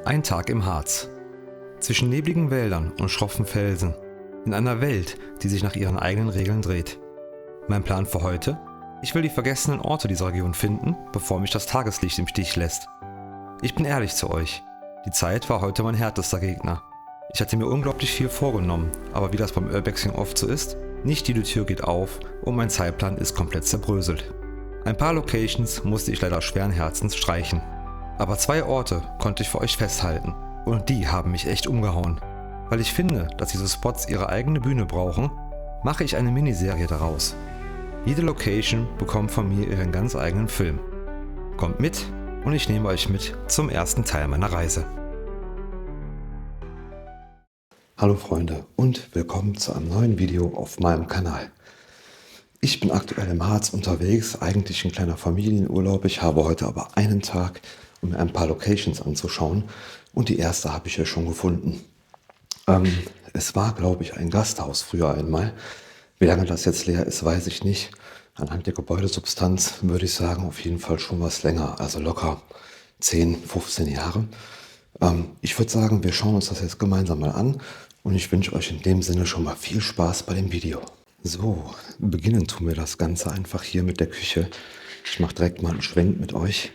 Ein Tag im Harz. Zwischen nebligen Wäldern und schroffen Felsen. In einer Welt, die sich nach ihren eigenen Regeln dreht. Mein Plan für heute? Ich will die vergessenen Orte dieser Region finden, bevor mich das Tageslicht im Stich lässt. Ich bin ehrlich zu euch. Die Zeit war heute mein härtester Gegner. Ich hatte mir unglaublich viel vorgenommen, aber wie das beim Urbexing oft so ist, nicht jede Tür geht auf und mein Zeitplan ist komplett zerbröselt. Ein paar Locations musste ich leider schweren Herzens streichen. Aber 2 Orte konnte ich für euch festhalten und die haben mich echt umgehauen. Weil ich finde, dass diese Spots ihre eigene Bühne brauchen, mache ich eine Miniserie daraus. Jede Location bekommt von mir ihren ganz eigenen Film. Kommt mit und ich nehme euch mit zum ersten Teil meiner Reise. Hallo Freunde und willkommen zu einem neuen Video auf meinem Kanal. Ich bin aktuell im Harz unterwegs, eigentlich ein kleiner Familienurlaub. Ich habe heute aber einen Tag, um mir ein paar Locations anzuschauen und die erste habe ich ja schon gefunden. Es war, glaube ich, ein Gasthaus früher einmal. Wie lange das jetzt leer ist, weiß ich nicht. Anhand der Gebäudesubstanz würde ich sagen, auf jeden Fall schon was länger, also locker 10, 15 Jahre. Ich würde sagen, wir schauen uns das jetzt gemeinsam mal an und ich wünsche euch in dem Sinne schon mal viel Spaß bei dem Video. So, beginnen tun wir das Ganze einfach hier mit der Küche. Ich mache direkt mal einen Schwenk mit euch.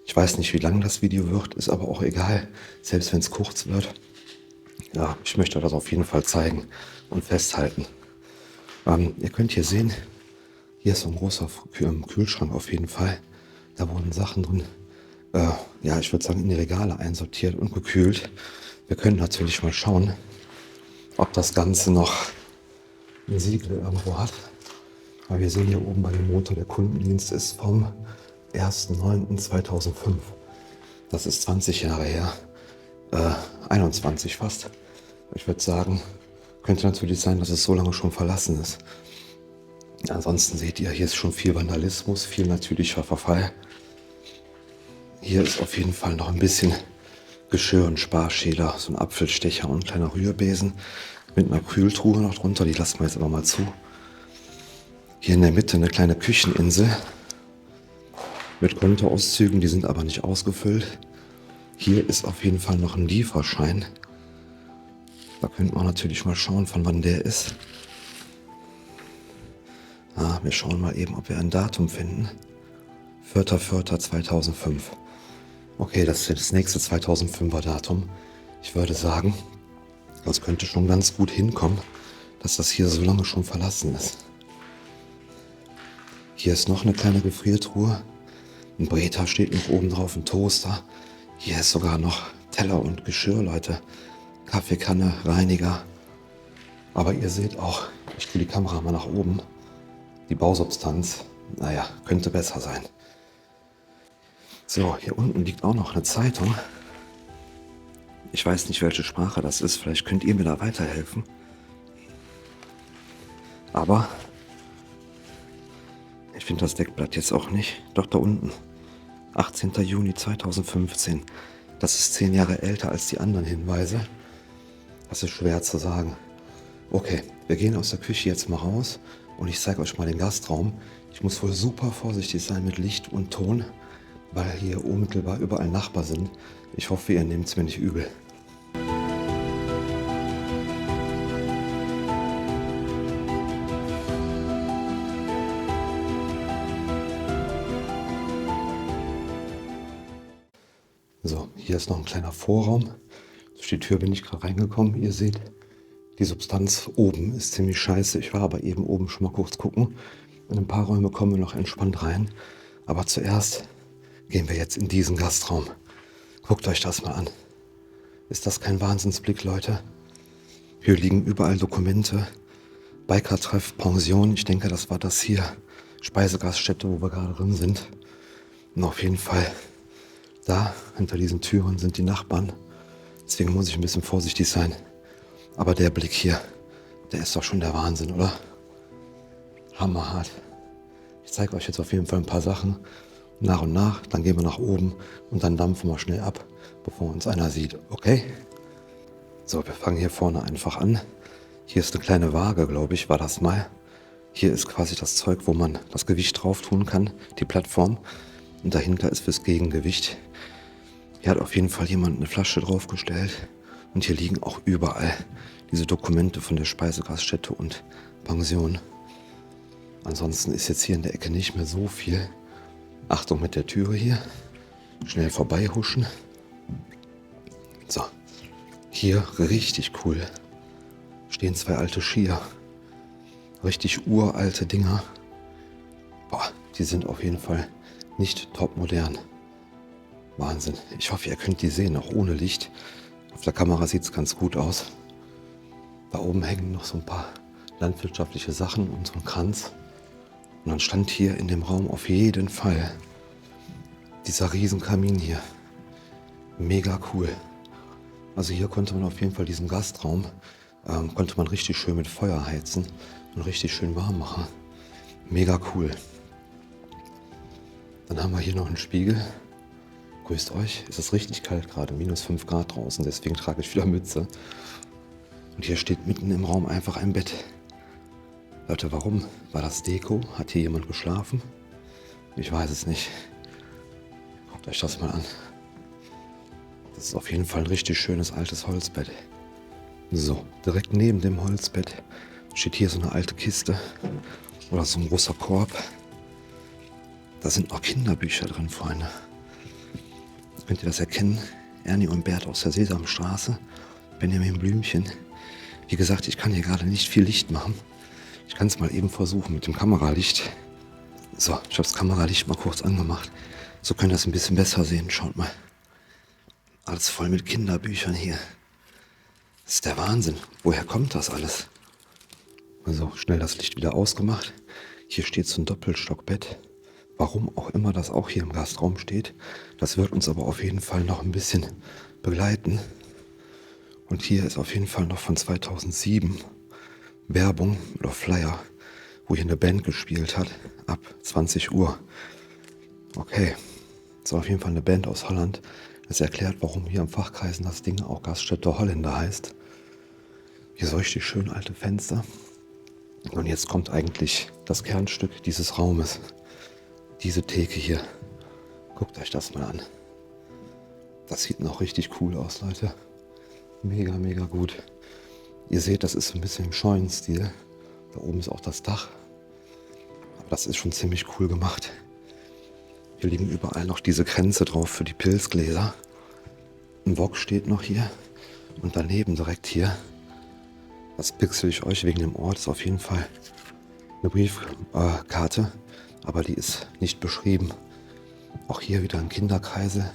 Ich weiß nicht, wie lang das Video wird, ist aber auch egal, selbst wenn es kurz wird. Ja, ich möchte das auf jeden Fall zeigen und festhalten. Ihr könnt hier sehen, hier ist so ein großer Kühlschrank auf jeden Fall. Da wurden Sachen drin, ja, ich würde sagen, in die Regale einsortiert und gekühlt. Wir können natürlich mal schauen, ob das Ganze noch ein Siegel irgendwo hat. Weil wir sehen hier oben bei dem Motor, der Kundendienst ist vom 1.9.2005. Das ist 20 Jahre her. 21 fast. Ich würde sagen, könnte natürlich sein, dass es so lange schon verlassen ist. Ansonsten seht ihr, hier ist schon viel Vandalismus, viel natürlicher Verfall. Hier ist auf jeden Fall noch ein bisschen Geschirr und Sparschäler, so ein Apfelstecher und ein kleiner Rührbesen mit einer Kühltruhe noch drunter, die lassen wir jetzt aber mal zu. Hier in der Mitte eine kleine Kücheninsel mit Kontoauszügen, die sind aber nicht ausgefüllt. Hier ist auf jeden Fall noch ein Lieferschein. Da könnte man natürlich mal schauen, von wann der ist. Wir schauen mal eben, ob wir ein Datum finden. 4.4.2005. Okay, das ist das nächste 2005er Datum. Ich würde sagen, das könnte schon ganz gut hinkommen, dass das hier so lange schon verlassen ist. Hier ist noch eine kleine Gefriertruhe. Ein Breta steht noch oben drauf, ein Toaster. Hier ist sogar noch Teller und Geschirr, Leute. Kaffeekanne, Reiniger. Aber ihr seht auch, ich tue die Kamera mal nach oben. Die Bausubstanz, naja, könnte besser sein. So, hier unten liegt auch noch eine Zeitung. Ich weiß nicht, welche Sprache das ist. Vielleicht könnt ihr mir da weiterhelfen. Aber ich finde das Deckblatt jetzt auch nicht. Doch, da unten. 18. Juni 2015. Das ist 10 Jahre älter als die anderen Hinweise. Das ist schwer zu sagen. Okay, wir gehen aus der Küche jetzt mal raus und ich zeige euch mal den Gastraum. Ich muss wohl super vorsichtig sein mit Licht und Ton, weil hier unmittelbar überall Nachbarn sind. Ich hoffe, ihr nehmt es mir nicht übel. So, hier ist noch ein kleiner Vorraum. Durch die Tür bin ich gerade reingekommen. Ihr seht, die Substanz oben ist ziemlich scheiße. Ich war aber eben oben schon mal kurz gucken. In ein paar Räume kommen wir noch entspannt rein. Aber zuerst gehen wir jetzt in diesen Gastraum. Guckt euch das mal an. Ist das kein Wahnsinnsblick, Leute? Hier liegen überall Dokumente. Bikertreff, Pension. Ich denke, das war das hier. Speisegaststätte, wo wir gerade drin sind. Und auf jeden Fall, da hinter diesen Türen sind die Nachbarn. Deswegen muss ich ein bisschen vorsichtig sein. Aber der Blick hier, der ist doch schon der Wahnsinn, oder? Hammerhart. Ich zeige euch jetzt auf jeden Fall ein paar Sachen. Nach und nach, dann gehen wir nach oben und dann dampfen wir schnell ab, bevor uns einer sieht. Okay? So, wir fangen hier vorne einfach an. Hier ist eine kleine Waage, glaube ich, war das mal. Hier ist quasi das Zeug, wo man das Gewicht drauf tun kann, die Plattform. Und dahinter ist fürs Gegengewicht. Hier hat auf jeden Fall jemand eine Flasche draufgestellt. Und hier liegen auch überall diese Dokumente von der Speisegaststätte und Pension. Ansonsten ist jetzt hier in der Ecke nicht mehr so viel. Achtung mit der Türe hier. Schnell vorbeihuschen. So, hier richtig cool. Stehen 2 alte Skier. Richtig uralte Dinger. Boah, die sind auf jeden Fall nicht topmodern. Wahnsinn. Ich hoffe, ihr könnt die sehen, auch ohne Licht. Auf der Kamera sieht es ganz gut aus. Da oben hängen noch so ein paar landwirtschaftliche Sachen und so ein Kranz. Und dann stand hier in dem Raum auf jeden Fall dieser Riesenkamin hier. Mega cool. Also hier konnte man auf jeden Fall diesen Gastraum, konnte man richtig schön mit Feuer heizen und richtig schön warm machen. Mega cool. Dann haben wir hier noch einen Spiegel. Grüßt euch. Es ist richtig kalt gerade, minus 5 Grad draußen, deswegen trage ich wieder Mütze. Und hier steht mitten im Raum einfach ein Bett. Leute, warum? War das Deko? Hat hier jemand geschlafen? Ich weiß es nicht. Guckt euch das mal an. Das ist auf jeden Fall ein richtig schönes altes Holzbett. So, direkt neben dem Holzbett steht hier so eine alte Kiste oder so ein großer Korb. Da sind auch Kinderbücher drin, Freunde. Könnt ihr das erkennen? Ernie und Bert aus der Sesamstraße, Benjamin Blümchen. Wie gesagt, ich kann hier gerade nicht viel Licht machen. Ich kann es mal eben versuchen mit dem Kameralicht. So, ich habe das Kameralicht mal kurz angemacht. So könnt ihr das ein bisschen besser sehen. Schaut mal. Alles voll mit Kinderbüchern hier. Das ist der Wahnsinn. Woher kommt das alles? Also schnell das Licht wieder ausgemacht. Hier steht so ein Doppelstockbett. Warum auch immer das auch hier im Gastraum steht. Das wird uns aber auf jeden Fall noch ein bisschen begleiten. Und hier ist auf jeden Fall noch von 2007 Werbung oder Flyer, wo hier eine Band gespielt hat, ab 20 Uhr. Okay, das ist auf jeden Fall eine Band aus Holland. Das erklärt, warum hier am Fachkreisen das Ding auch Gaststätte Holländer heißt. Hier so richtig schön alte Fenster. Und jetzt kommt eigentlich das Kernstück dieses Raumes. Diese Theke hier. Guckt euch das mal an. Das sieht noch richtig cool aus, Leute. Mega, mega gut. Ihr seht, das ist ein bisschen im Scheunenstil. Da oben ist auch das Dach. Aber das ist schon ziemlich cool gemacht. Hier liegen überall noch diese Kränze drauf für die Pilzgläser. Ein Wok steht noch hier. Und daneben direkt hier, das pixel ich euch wegen dem Ort, ist auf jeden Fall eine Briefkarte. Aber die ist nicht beschrieben. Auch hier wieder ein Kinderkreisel.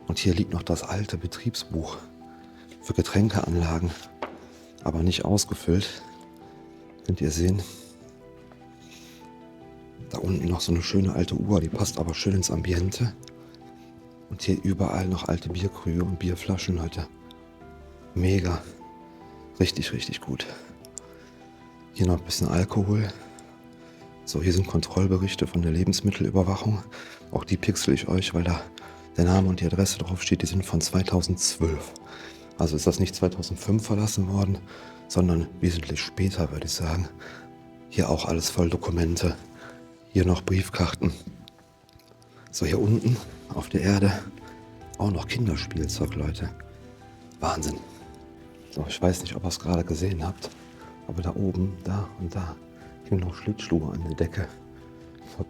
Und hier liegt noch das alte Betriebsbuch für Getränkeanlagen. Aber nicht ausgefüllt. Könnt ihr sehen. Da unten noch so eine schöne alte Uhr, die passt aber schön ins Ambiente. Und hier überall noch alte Bierkrüge und Bierflaschen, Leute. Mega. Richtig, richtig gut. Hier noch ein bisschen Alkohol. So, hier sind Kontrollberichte von der Lebensmittelüberwachung. Auch die pixel ich euch, weil da der Name und die Adresse drauf steht. Die sind von 2012. Also ist das nicht 2005 verlassen worden, sondern wesentlich später, würde ich sagen. Hier auch alles voll Dokumente. Hier noch Briefkarten. So, hier unten auf der Erde auch noch Kinderspielzeug, Leute. Wahnsinn. So, ich weiß nicht, ob ihr es gerade gesehen habt, aber da oben, da und da hängen noch Schlittschuhe an der Decke.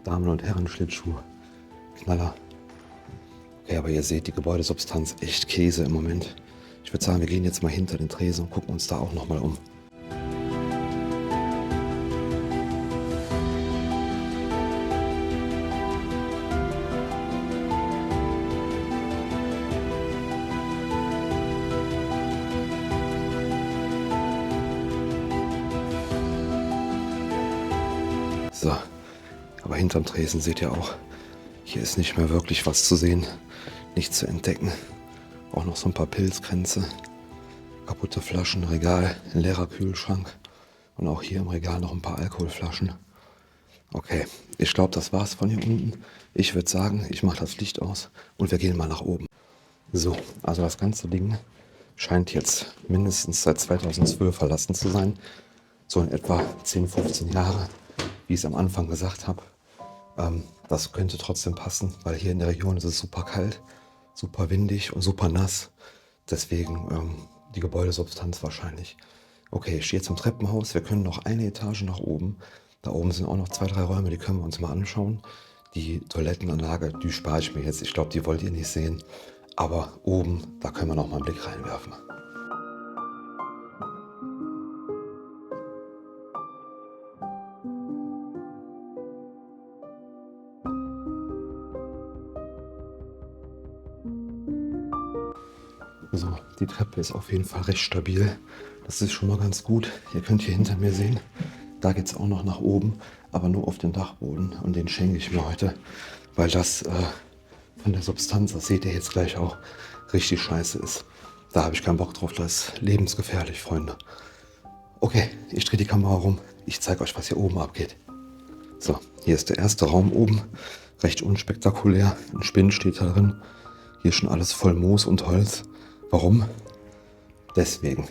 Damen- und Herren Schlittschuhe. Knaller. Okay, aber ihr seht, die Gebäudesubstanz echt Käse im Moment. Ich würde sagen, wir gehen jetzt mal hinter den Tresen und gucken uns da auch nochmal um. So, aber hinterm Tresen seht ihr auch, hier ist nicht mehr wirklich was zu sehen, nichts zu entdecken. Auch noch so ein paar Pilzkränze, kaputte Flaschen, Regal, ein leerer Kühlschrank und auch hier im Regal noch ein paar Alkoholflaschen. Okay, ich glaube, das war's von hier unten. Ich würde sagen, ich mache das Licht aus und wir gehen mal nach oben. So, also das ganze Ding scheint jetzt mindestens seit 2012 verlassen zu sein. So in etwa 10, 15 Jahre, wie ich es am Anfang gesagt habe. Das könnte trotzdem passen, weil hier in der Region ist es super kalt. super windig und super nass. Deswegen die Gebäudesubstanz wahrscheinlich. Okay, ich stehe jetzt im Treppenhaus. Wir können noch eine Etage nach oben. Da oben sind auch noch 2, 3 Räume, die können wir uns mal anschauen. Die Toilettenanlage, die spare ich mir jetzt. Ich glaube, die wollt ihr nicht sehen. Aber oben, da können wir noch mal einen Blick reinwerfen. So, die Treppe ist auf jeden Fall recht stabil. Das ist schon mal ganz gut. Ihr könnt hier hinter mir sehen, da geht es auch noch nach oben, aber nur auf den Dachboden. Und den schenke ich mir heute, weil das von der Substanz, das seht ihr jetzt gleich auch, richtig scheiße ist. Da habe ich keinen Bock drauf, das ist lebensgefährlich, Freunde. Okay, ich drehe die Kamera rum. Ich zeige euch, was hier oben abgeht. So, hier ist der erste Raum oben. Recht unspektakulär. Ein Spind steht da drin. Hier schon alles voll Moos und Holz. Warum? Deswegen.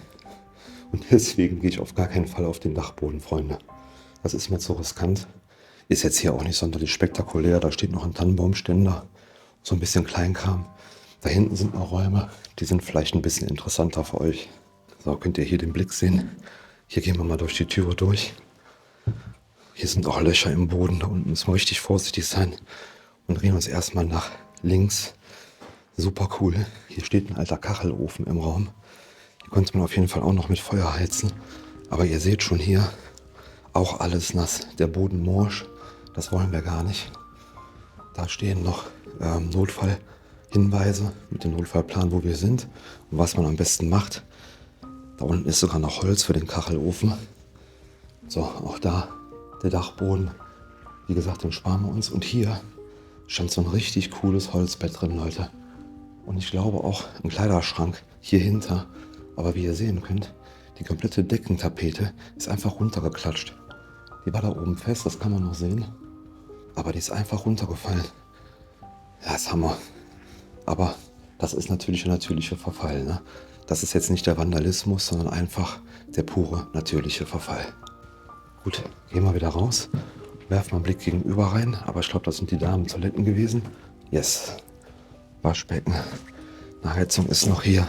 Und deswegen gehe ich auf gar keinen Fall auf den Dachboden, Freunde. Das ist mir zu riskant. Ist jetzt hier auch nicht sonderlich spektakulär. Da steht noch ein Tannenbaumständer. So ein bisschen Kleinkram. Da hinten sind noch Räume. Die sind vielleicht ein bisschen interessanter für euch. So, könnt ihr hier den Blick sehen. Hier gehen wir mal durch die Türe durch. Hier sind auch Löcher im Boden. Da unten müssen wir richtig vorsichtig sein. Und drehen uns erstmal nach links. Super cool. Hier steht ein alter Kachelofen im Raum. Hier konnte man auf jeden Fall auch noch mit Feuer heizen. Aber ihr seht schon hier, auch alles nass. Der Boden morsch. Das wollen wir gar nicht. Da stehen noch Notfallhinweise mit dem Notfallplan, wo wir sind und was man am besten macht. Da unten ist sogar noch Holz für den Kachelofen. So, auch da der Dachboden. Wie gesagt, den sparen wir uns. Und hier stand so ein richtig cooles Holzbett drin, Leute. Und ich glaube auch ein Kleiderschrank hier hinter. Aber wie ihr sehen könnt, die komplette Deckentapete ist einfach runtergeklatscht. Die war da oben fest, das kann man noch sehen. Aber die ist einfach runtergefallen. Ja, ist Hammer. Aber das ist natürlich der natürliche Verfall, ne? Das ist jetzt nicht der Vandalismus, sondern einfach der pure natürliche Verfall. Gut, gehen wir wieder raus. Werfen mal einen Blick gegenüber rein. Aber ich glaube, das sind die Damentoiletten gewesen. Yes. Waschbecken. Eine Heizung ist noch hier.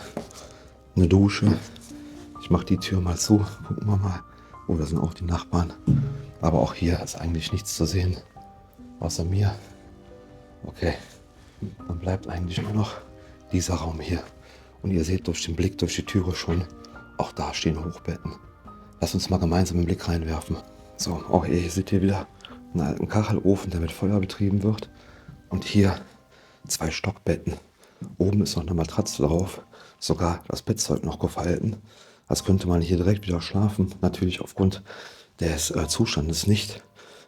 Eine Dusche. Ich mache die Tür mal zu. Gucken wir mal. Oh, da sind auch die Nachbarn. Aber auch hier ist eigentlich nichts zu sehen. Außer mir. Okay. Dann bleibt eigentlich nur noch dieser Raum hier. Und ihr seht durch den Blick durch die Türe schon, auch da stehen Hochbetten. Lasst uns mal gemeinsam einen Blick reinwerfen. So, auch hier seht ihr wieder einen alten Kachelofen, der mit Feuer betrieben wird. Und hier 2 Stockbetten. Oben ist noch eine Matratze drauf. Sogar das Bettzeug noch gefalten. Als könnte man hier direkt wieder schlafen. Natürlich aufgrund des Zustandes nicht.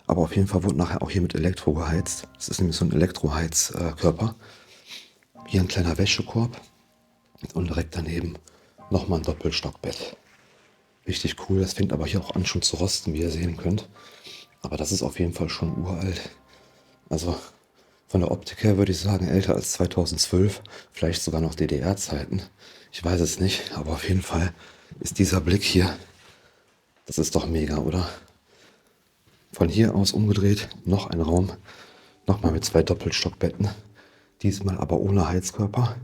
Aber auf jeden Fall wurde nachher auch hier mit Elektro geheizt. Das ist nämlich so ein Elektroheizkörper. Hier ein kleiner Wäschekorb. Und direkt daneben nochmal ein Doppelstockbett. Richtig cool. Das fängt aber hier auch an schon zu rosten, wie ihr sehen könnt. Aber das ist auf jeden Fall schon uralt. Also von der Optik her würde ich sagen älter als 2012. Vielleicht sogar noch DDR-Zeiten. Ich weiß es nicht. Aber auf jeden Fall ist dieser Blick hier, das ist doch mega, oder? Von hier aus umgedreht noch ein Raum. Nochmal mit 2 Doppelstockbetten. Diesmal aber ohne Heizkörper.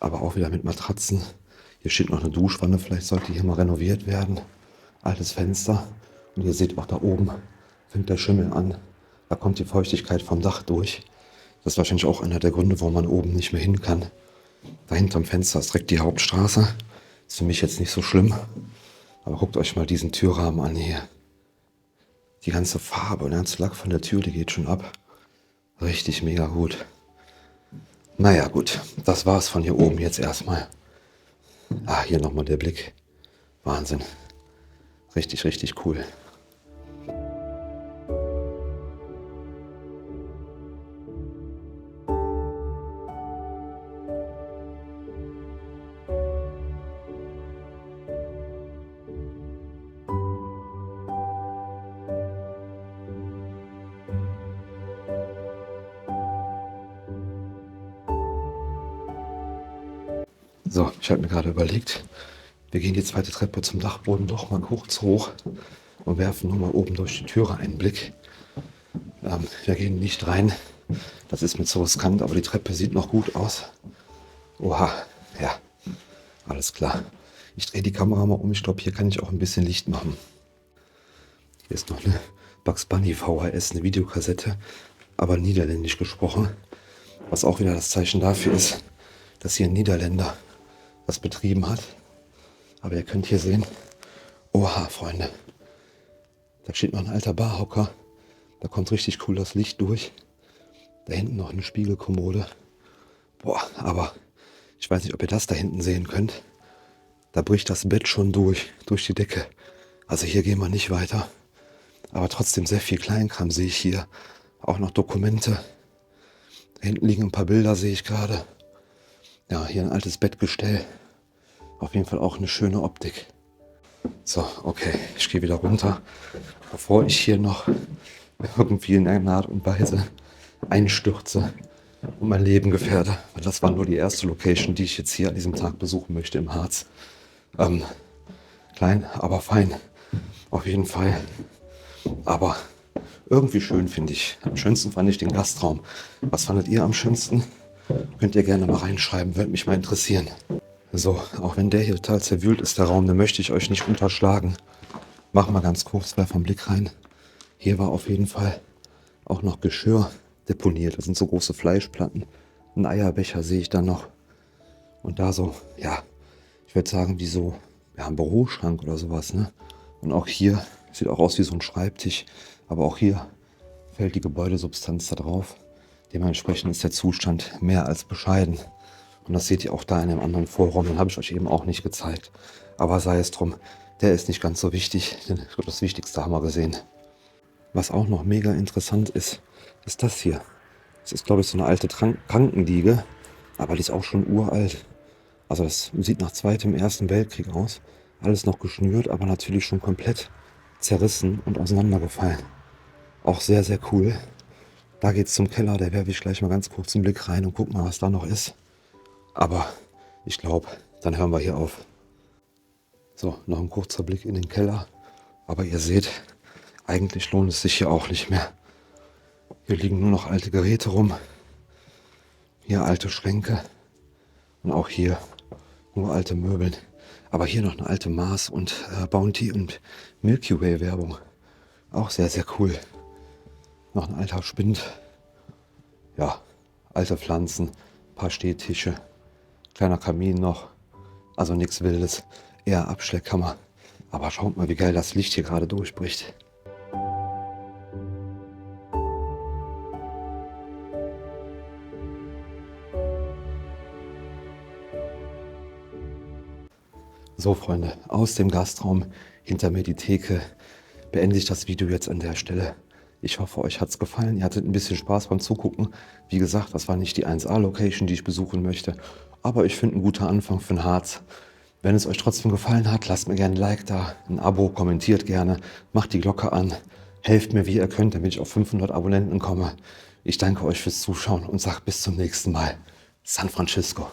Aber auch wieder mit Matratzen. Hier steht noch eine Duschwanne, vielleicht sollte hier mal renoviert werden. Altes Fenster. Und ihr seht auch da oben fängt der Schimmel an. Da kommt die Feuchtigkeit vom Dach durch. Das ist wahrscheinlich auch einer der Gründe, warum man oben nicht mehr hin kann. Da hinterm Fenster ist direkt die Hauptstraße. Ist für mich jetzt nicht so schlimm. Aber guckt euch mal diesen Türrahmen an hier. Die ganze Farbe und der ganze Lack von der Tür, die geht schon ab. Richtig mega gut. Naja, gut, das war's von hier oben jetzt erstmal. Ah, hier nochmal der Blick. Wahnsinn. Richtig, richtig cool. So, ich habe mir gerade überlegt, wir gehen die zweite Treppe zum Dachboden doch mal kurz hoch und werfen nur mal oben durch die Türe einen Blick. Wir gehen nicht rein, das ist mir zu riskant, aber die Treppe sieht noch gut aus. Oha, ja, alles klar. Ich drehe die Kamera mal um. Ich glaube, hier kann ich auch ein bisschen Licht machen. Hier ist noch eine Bugs Bunny VHS, eine Videokassette, aber niederländisch gesprochen. Was auch wieder das Zeichen dafür ist, dass hier ein Niederländer das betrieben hat. Aber ihr könnt hier sehen, oha, Freunde, da steht noch ein alter Barhocker. Da kommt richtig cool das Licht durch. Da hinten noch eine Spiegelkommode. Boah, aber ich weiß nicht, ob ihr das da hinten sehen könnt. Da bricht das Bett schon durch die Decke. Also hier gehen wir nicht weiter. Aber trotzdem sehr viel Kleinkram sehe ich hier. Auch noch Dokumente. Da hinten liegen ein paar Bilder, sehe ich gerade. Ja, hier ein altes Bettgestell. Auf jeden Fall auch eine schöne Optik. So, okay, ich gehe wieder runter, bevor ich hier noch irgendwie in einer Art und Weise einstürze und mein Leben gefährde. Weil das war nur die erste Location, die ich jetzt hier an diesem Tag besuchen möchte im Harz. Klein, aber fein. Auf jeden Fall. Aber irgendwie schön, finde ich. Am schönsten fand ich den Gastraum. Was fandet ihr am schönsten? Könnt ihr gerne mal reinschreiben, würde mich mal interessieren. So, auch wenn der hier total zerwühlt ist, der Raum, den möchte ich euch nicht unterschlagen. Machen wir ganz kurz, werfen einen Blick rein. Hier war auf jeden Fall auch noch Geschirr deponiert. Das sind so große Fleischplatten. Ein Eierbecher sehe ich da noch. Und da so, ja, ich würde sagen, wie so ja, ein Büroschrank oder sowas, ne? Und auch hier, sieht auch aus wie so ein Schreibtisch. Aber auch hier fällt die Gebäudesubstanz da drauf. Dementsprechend ist der Zustand mehr als bescheiden. Und das seht ihr auch da in dem anderen Vorraum. Den habe ich euch eben auch nicht gezeigt. Aber sei es drum, der ist nicht ganz so wichtig. Denn das Wichtigste haben wir gesehen. Was auch noch mega interessant ist, ist das hier. Das ist, glaube ich, so eine alte Krankenliege. Aber die ist auch schon uralt. Also das sieht nach Zweitem, Ersten Weltkrieg aus. Alles noch geschnürt, aber natürlich schon komplett zerrissen und auseinandergefallen. Auch sehr, sehr cool. Da geht's zum Keller. Da werfe ich gleich mal ganz kurz einen Blick rein und guck mal, was da noch ist. Aber ich glaube, dann hören wir hier auf. So, noch ein kurzer Blick in den Keller. Aber ihr seht, eigentlich lohnt es sich hier auch nicht mehr. Hier liegen nur noch alte Geräte rum. Hier alte Schränke. Und auch hier nur alte Möbel. Aber hier noch eine alte Mars und Bounty und Milky Way Werbung. Auch sehr, sehr cool. Noch ein alter Spind. Ja, alte Pflanzen, paar Stehtische. Kleiner Kamin noch, also nichts Wildes, eher Abschleckkammer. Aber schaut mal, wie geil das Licht hier gerade durchbricht. So Freunde, aus dem Gastraum, hinter mir die Theke, beende ich das Video jetzt an der Stelle. Ich hoffe, euch hat es gefallen. Ihr hattet ein bisschen Spaß beim Zugucken. Wie gesagt, das war nicht die 1A-Location, die ich besuchen möchte. Aber ich finde ein guter Anfang für den Harz. Wenn es euch trotzdem gefallen hat, lasst mir gerne ein Like da, ein Abo, kommentiert gerne, macht die Glocke an, helft mir wie ihr könnt, damit ich auf 500 Abonnenten komme. Ich danke euch fürs Zuschauen und sage bis zum nächsten Mal. San Francisco.